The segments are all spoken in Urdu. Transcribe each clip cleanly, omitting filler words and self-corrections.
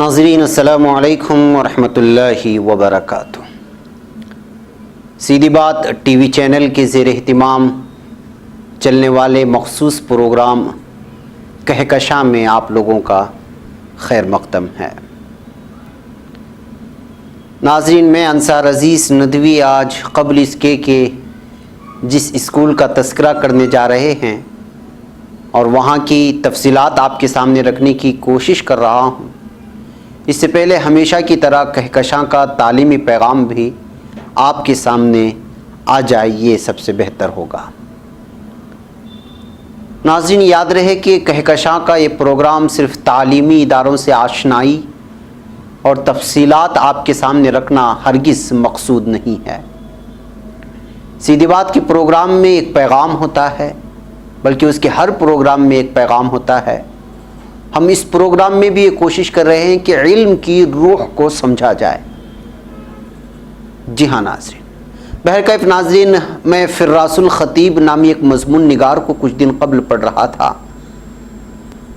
ناظرین السلام علیکم ورحمۃ اللہ وبرکاتہ۔ سیدھی بات ٹی وی چینل کے زیر اہتمام چلنے والے مخصوص پروگرام کہکشاں میں آپ لوگوں کا خیر مقدم ہے۔ ناظرین، میں انصار عزیز ندوی آج قبل اس کے جس اسکول کا تذکرہ کرنے جا رہے ہیں اور وہاں کی تفصیلات آپ کے سامنے رکھنے کی کوشش کر رہا ہوں، اس سے پہلے ہمیشہ کی طرح کہکشاں کا تعلیمی پیغام بھی آپ کے سامنے آ جائے، یہ سب سے بہتر ہوگا۔ ناظرین، یاد رہے کہ کہکشاں کا یہ پروگرام صرف تعلیمی اداروں سے آشنائی اور تفصیلات آپ کے سامنے رکھنا ہرگز مقصود نہیں ہے۔ سیدھی بات کے پروگرام میں ایک پیغام ہوتا ہے، بلکہ اس کے ہر پروگرام میں ایک پیغام ہوتا ہے۔ ہم اس پروگرام میں بھی یہ کوشش کر رہے ہیں کہ علم کی روح کو سمجھا جائے۔ جی ہاں ناظرین، بہرکیف ناظرین، میں فراس الخطیب نامی ایک مضمون نگار کو کچھ دن قبل پڑھ رہا تھا،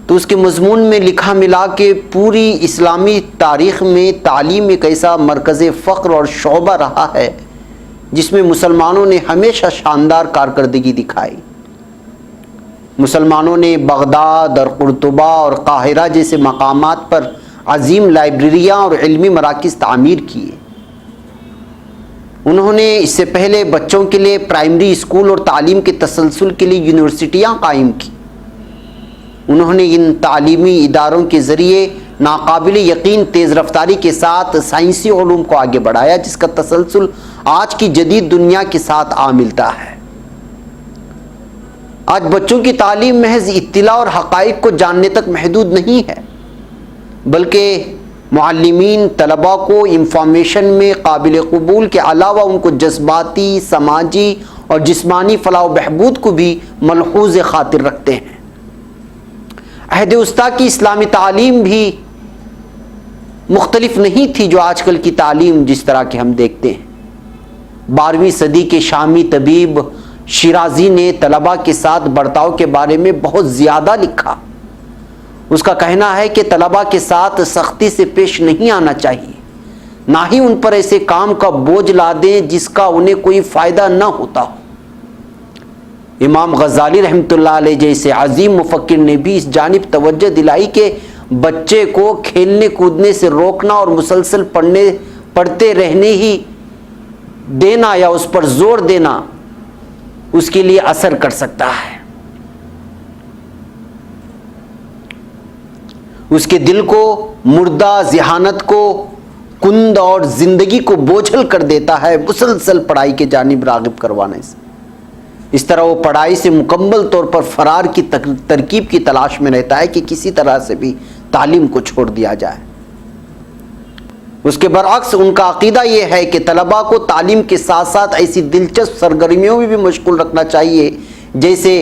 تو اس کے مضمون میں لکھا ملا کہ پوری اسلامی تاریخ میں تعلیم ایک ایسا مرکز فخر اور شعبہ رہا ہے جس میں مسلمانوں نے ہمیشہ شاندار کارکردگی دکھائی۔ مسلمانوں نے بغداد اور قرطبہ اور قاہرہ جیسے مقامات پر عظیم لائبریریاں اور علمی مراکز تعمیر کیے۔ انہوں نے اس سے پہلے بچوں کے لیے پرائمری اسکول اور تعلیم کے تسلسل کے لیے یونیورسٹیاں قائم کی۔ انہوں نے ان تعلیمی اداروں کے ذریعے ناقابل یقین تیز رفتاری کے ساتھ سائنسی علوم کو آگے بڑھایا، جس کا تسلسل آج کی جدید دنیا کے ساتھ آ ملتا ہے۔ آج بچوں کی تعلیم محض اطلاع اور حقائق کو جاننے تک محدود نہیں ہے، بلکہ معلمین طلباء کو انفارمیشن میں قابل قبول کے علاوہ ان کو جذباتی، سماجی اور جسمانی فلاح و بہبود کو بھی ملحوظ خاطر رکھتے ہیں۔ عہد وسطیٰ کی اسلامی تعلیم بھی مختلف نہیں تھی جو آج کل کی تعلیم جس طرح کے ہم دیکھتے ہیں۔ 12ویں صدی کے شامی طبیب شیرازی نے طلباء کے ساتھ برتاؤ کے بارے میں بہت زیادہ لکھا۔ اس کا کہنا ہے کہ طلباء کے ساتھ سختی سے پیش نہیں آنا چاہیے، نہ ہی ان پر ایسے کام کا بوجھ لا دیں جس کا انہیں کوئی فائدہ نہ ہوتا ہو۔ امام غزالی رحمۃ اللہ علیہ جیسے عظیم مفکر نے بھی اس جانب توجہ دلائی کہ بچے کو کھیلنے کودنے سے روکنا اور مسلسل پڑھتے رہنے ہی دینا یا اس پر زور دینا اس کے لیے اثر کر سکتا ہے، اس کے دل کو مردہ، ذہانت کو کند اور زندگی کو بوجھل کر دیتا ہے مسلسل پڑھائی کے جانب راغب کروانے سے۔ اس طرح وہ پڑھائی سے مکمل طور پر فرار کی ترکیب کی تلاش میں رہتا ہے کہ کسی طرح سے بھی تعلیم کو چھوڑ دیا جائے۔ اس کے برعکس ان کا عقیدہ یہ ہے کہ طلباء کو تعلیم کے ساتھ ساتھ ایسی دلچسپ سرگرمیوں میں بھی مشغول رکھنا چاہیے، جیسے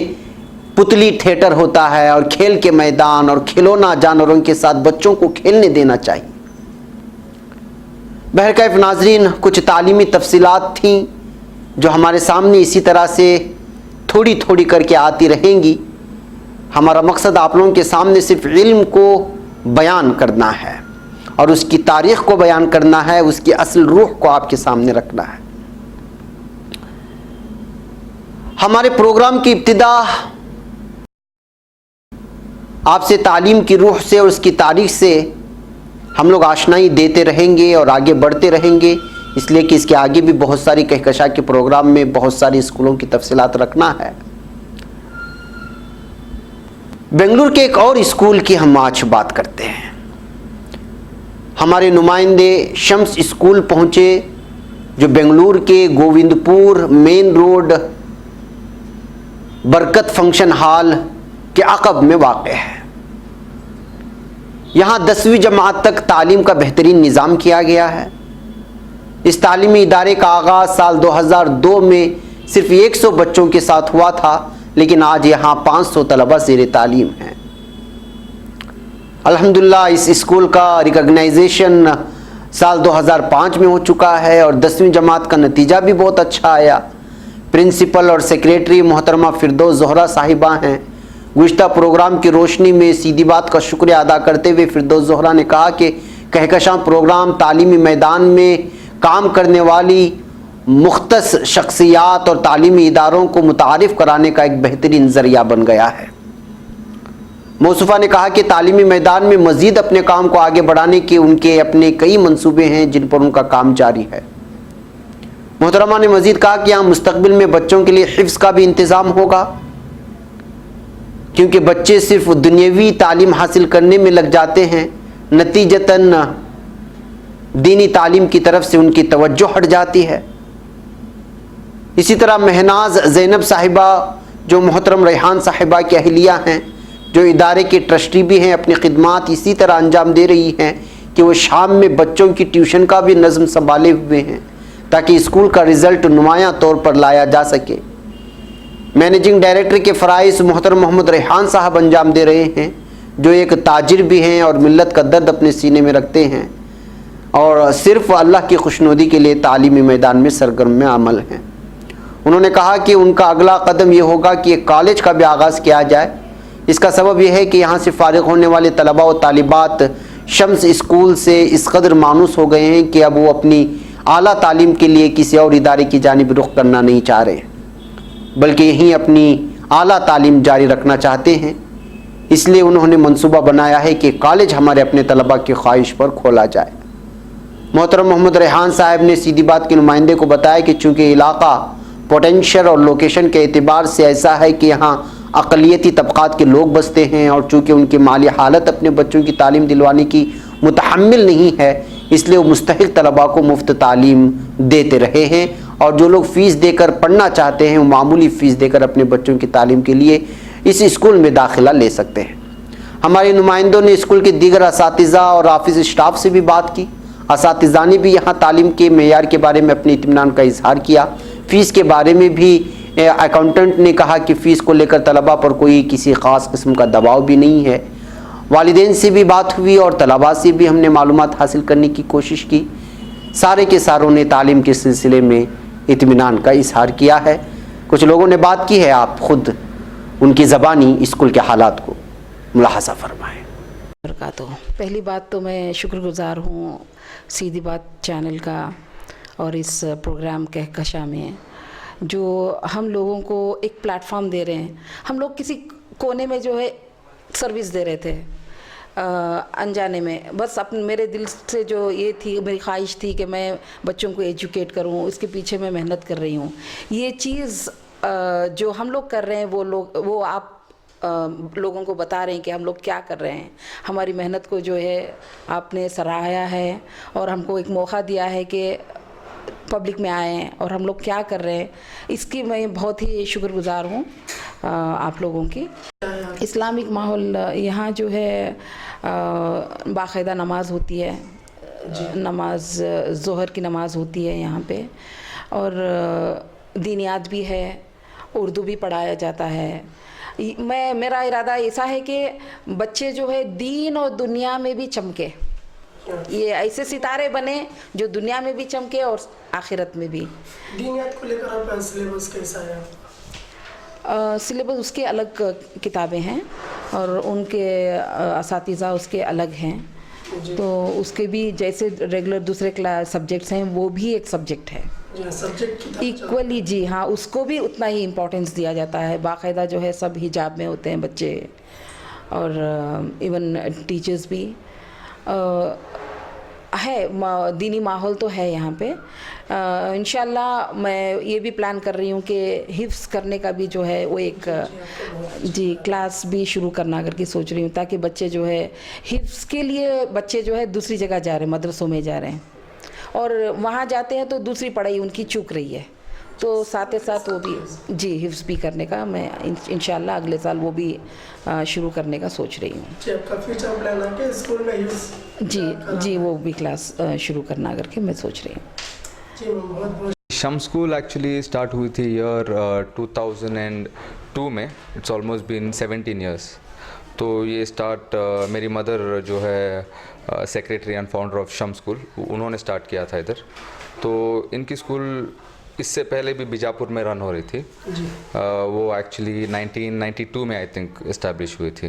پتلی تھیٹر ہوتا ہے اور کھیل کے میدان اور کھلونا جانوروں کے ساتھ بچوں کو کھیلنے دینا چاہیے۔ بہرکیف ناظرین، کچھ تعلیمی تفصیلات تھیں جو ہمارے سامنے اسی طرح سے تھوڑی تھوڑی کر کے آتی رہیں گی۔ ہمارا مقصد آپ لوگوں کے سامنے صرف علم کو بیان کرنا ہے اور اس کی تاریخ کو بیان کرنا ہے، اس کی اصل روح کو آپ کے سامنے رکھنا ہے۔ ہمارے پروگرام کی ابتدا آپ سے تعلیم کی روح سے اور اس کی تاریخ سے ہم لوگ آشنائی دیتے رہیں گے اور آگے بڑھتے رہیں گے، اس لیے کہ اس کے آگے بھی بہت ساری کہکشاں کے پروگرام میں بہت ساری اسکولوں کی تفصیلات رکھنا ہے۔ بنگلور کے ایک اور اسکول کی ہم آج بات کرتے ہیں۔ ہمارے نمائندے شمس اسکول پہنچے جو بنگلور کے گووند پور مین روڈ برکت فنکشن ہال کے عقب میں واقع ہے۔ یہاں 10ویں جماعت تک تعلیم کا بہترین نظام کیا گیا ہے۔ اس تعلیمی ادارے کا آغاز سال 2002 میں صرف 100 بچوں کے ساتھ ہوا تھا، لیکن آج یہاں 500 طلباء زیر تعلیم ہیں۔ الحمدللہ اس اسکول کا ریکگنائزیشن سال 2005 میں ہو چکا ہے اور 10ویں جماعت کا نتیجہ بھی بہت اچھا آیا۔ پرنسپل اور سیکریٹری محترمہ فردوس زہرا صاحبہ ہیں۔ گزشتہ پروگرام کی روشنی میں سیدھی بات کا شکریہ ادا کرتے ہوئے فردوس زہرا نے کہا کہ کہکشاں پروگرام تعلیمی میدان میں کام کرنے والی مختص شخصیات اور تعلیمی اداروں کو متعارف کرانے کا ایک بہترین ذریعہ بن گیا ہے۔ موصوفہ نے کہا کہ تعلیمی میدان میں مزید اپنے کام کو آگے بڑھانے کے ان کے اپنے کئی منصوبے ہیں جن پر ان کا کام جاری ہے۔ محترمہ نے مزید کہا کہ یہاں مستقبل میں بچوں کے لیے حفظ کا بھی انتظام ہوگا، کیونکہ بچے صرف دنیاوی تعلیم حاصل کرنے میں لگ جاتے ہیں، نتیجتاً دینی تعلیم کی طرف سے ان کی توجہ ہٹ جاتی ہے۔ اسی طرح مہناز زینب صاحبہ جو محترم ریحان صاحبہ کی اہلیہ ہیں، جو ادارے کے ٹرسٹی بھی ہیں، اپنی خدمات اسی طرح انجام دے رہی ہیں کہ وہ شام میں بچوں کی ٹیوشن کا بھی نظم سنبھالے ہوئے ہیں تاکہ اسکول کا رزلٹ نمایاں طور پر لایا جا سکے۔ مینیجنگ ڈائریکٹر کے فرائض محترم محمد ریحان صاحب انجام دے رہے ہیں، جو ایک تاجر بھی ہیں اور ملت کا درد اپنے سینے میں رکھتے ہیں اور صرف اللہ کی خوشنودی کے لیے تعلیمی میدان میں سرگرم عمل ہیں۔ انہوں نے کہا کہ ان کا اگلا قدم یہ ہوگا کہ ایک کالج کا بھی آغاز کیا جائے۔ اس کا سبب یہ ہے کہ یہاں سے فارغ ہونے والے طلباء و طالبات شمس اسکول سے اس قدر مانوس ہو گئے ہیں کہ اب وہ اپنی اعلیٰ تعلیم کے لیے کسی اور ادارے کی جانب رخ کرنا نہیں چاہ رہے، بلکہ یہیں اپنی اعلیٰ تعلیم جاری رکھنا چاہتے ہیں۔ اس لیے انہوں نے منصوبہ بنایا ہے کہ کالج ہمارے اپنے طلباء کی خواہش پر کھولا جائے۔ محترم محمد ریحان صاحب نے سیدھی بات کے نمائندے کو بتایا کہ چونکہ علاقہ پوٹینشل اور لوکیشن کے اعتبار سے ایسا ہے کہ یہاں اقلیتی طبقات کے لوگ بستے ہیں اور چونکہ ان کی مالی حالت اپنے بچوں کی تعلیم دلوانے کی متحمل نہیں ہے، اس لیے وہ مستحق طلباء کو مفت تعلیم دیتے رہے ہیں، اور جو لوگ فیس دے کر پڑھنا چاہتے ہیں وہ معمولی فیس دے کر اپنے بچوں کی تعلیم کے لیے اس اسکول میں داخلہ لے سکتے ہیں۔ ہمارے نمائندوں نے اسکول کے دیگر اساتذہ اور آفس اسٹاف سے بھی بات کی۔ اساتذہ نے بھی یہاں تعلیم کے معیار کے بارے میں اپنے اطمینان کا اظہار کیا۔ فیس کے بارے میں بھی اکاؤنٹنٹ نے کہا کہ فیس کو لے کر طلباء پر کوئی کسی خاص قسم کا دباؤ بھی نہیں ہے۔ والدین سے بھی بات ہوئی اور طلباء سے بھی ہم نے معلومات حاصل کرنے کی کوشش کی۔ سارے کے ساروں نے تعلیم کے سلسلے میں اطمینان کا اظہار کیا ہے۔ کچھ لوگوں نے بات کی ہے، آپ خود ان کی زبانی اسکول کے حالات کو ملاحظہ فرمائیں۔ پہلی بات تو میں شکر گزار ہوں سیدھی بات چینل کا اور اس پروگرام کہکشاں میں جو ہم لوگوں کو ایک پلیٹ فارم دے رہے ہیں۔ ہم لوگ کسی کونے میں جو ہے سروس دے رہے تھے انجانے میں، بس میرے دل سے جو یہ تھی، میری خواہش تھی کہ میں بچوں کو ایجوکیٹ کروں، اس کے پیچھے میں محنت کر رہی ہوں۔ یہ چیز جو ہم لوگ کر رہے ہیں وہ آپ لوگوں کو بتا رہے ہیں کہ ہم لوگ کیا کر رہے ہیں۔ ہماری محنت کو جو ہے آپ نے سراہا ہے اور ہم کو ایک موقع دیا ہے کہ پبلک میں آئیں اور ہم لوگ کیا کر رہے ہیں، اس کی میں بہت ہی شکر گزار ہوں آپ لوگوں کی۔ اسلامک ماحول یہاں جو ہے باقاعدہ نماز ہوتی ہے، نماز ظہر کی نماز ہوتی ہے یہاں پہ، اور دینیات بھی ہے، اردو بھی پڑھایا جاتا ہے۔ میرا ارادہ ایسا ہے کہ بچے جو ہے دین اور دنیا میں بھی چمکے، یہ ایسے ستارے بنے جو دنیا میں بھی چمکے اور آخرت میں بھی۔ دینیات کو لے کر آپ کا سلیبس کیسا ہے؟ سلیبس اس کے الگ کتابیں ہیں اور ان کے اساتذہ اس کے الگ ہیں، تو اس کے بھی جیسے ریگولر دوسرے کلاس سبجیکٹس ہیں وہ بھی ایک سبجیکٹ ہے ایکولی۔ جی ہاں، اس کو بھی اتنا ہی امپورٹنس دیا جاتا ہے۔ باقاعدہ جو ہے سب حجاب میں ہوتے ہیں بچے، اور ایون ٹیچرز بھی ہے۔ دینی ماحول تو ہے یہاں پہ۔ انشاءاللہ میں یہ بھی پلان کر رہی ہوں کہ حفظ کرنے کا بھی جو ہے وہ ایک کلاس بھی شروع کرنا کر کے سوچ رہی ہوں، تاکہ بچے جو ہے حفظ کے لیے بچے جو ہے دوسری جگہ جا رہے ہیں، مدرسوں میں جا رہے ہیں، اور وہاں جاتے ہیں تو دوسری پڑھائی ان کی چوک رہی ہے، تو ساتھ ساتھ وہ بھی حفظ بھی کرنے کا میں انشاءاللہ اگلے سال وہ بھی شروع کرنے کا سوچ رہی ہوں۔ جی وہ بھی کلاس شروع کرنا کر کے میں سوچ رہی ہوں۔ شمس اسکول ایکچولی اسٹارٹ ہوئی تھی ایئر 2002 میں، اٹس آلموسٹ بین 17 ایئرس۔ تو یہ اسٹارٹ میری مدر جو ہے secretary and founder of Shams school, انہوں نے اسٹارٹ کیا تھا ادھر۔ تو ان کی اسکول اس سے پہلے بھی بیجاپور میں رن ہو رہی تھی، وہ ایکچولی 1992 میں آئی تھنک اسٹیبلش ہوئی تھی۔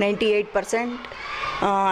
98%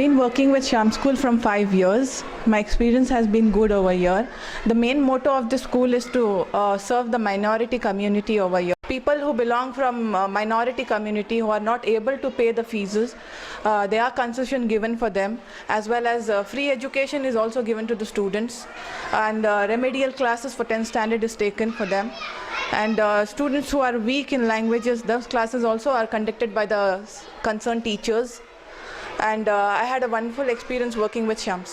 Been working with Shams School from 5 years. My experience has been good over here. The main motto of the school is to serve the minority community over here. People who belong from minority community who are not able to pay the fees, there are concession given for them, as well as free education is also given to the students, and remedial classes for 10th standard is taken for them. And students who are weak in languages, those classes also are conducted by the concerned teachers. And I had a wonderful experience working with Shams.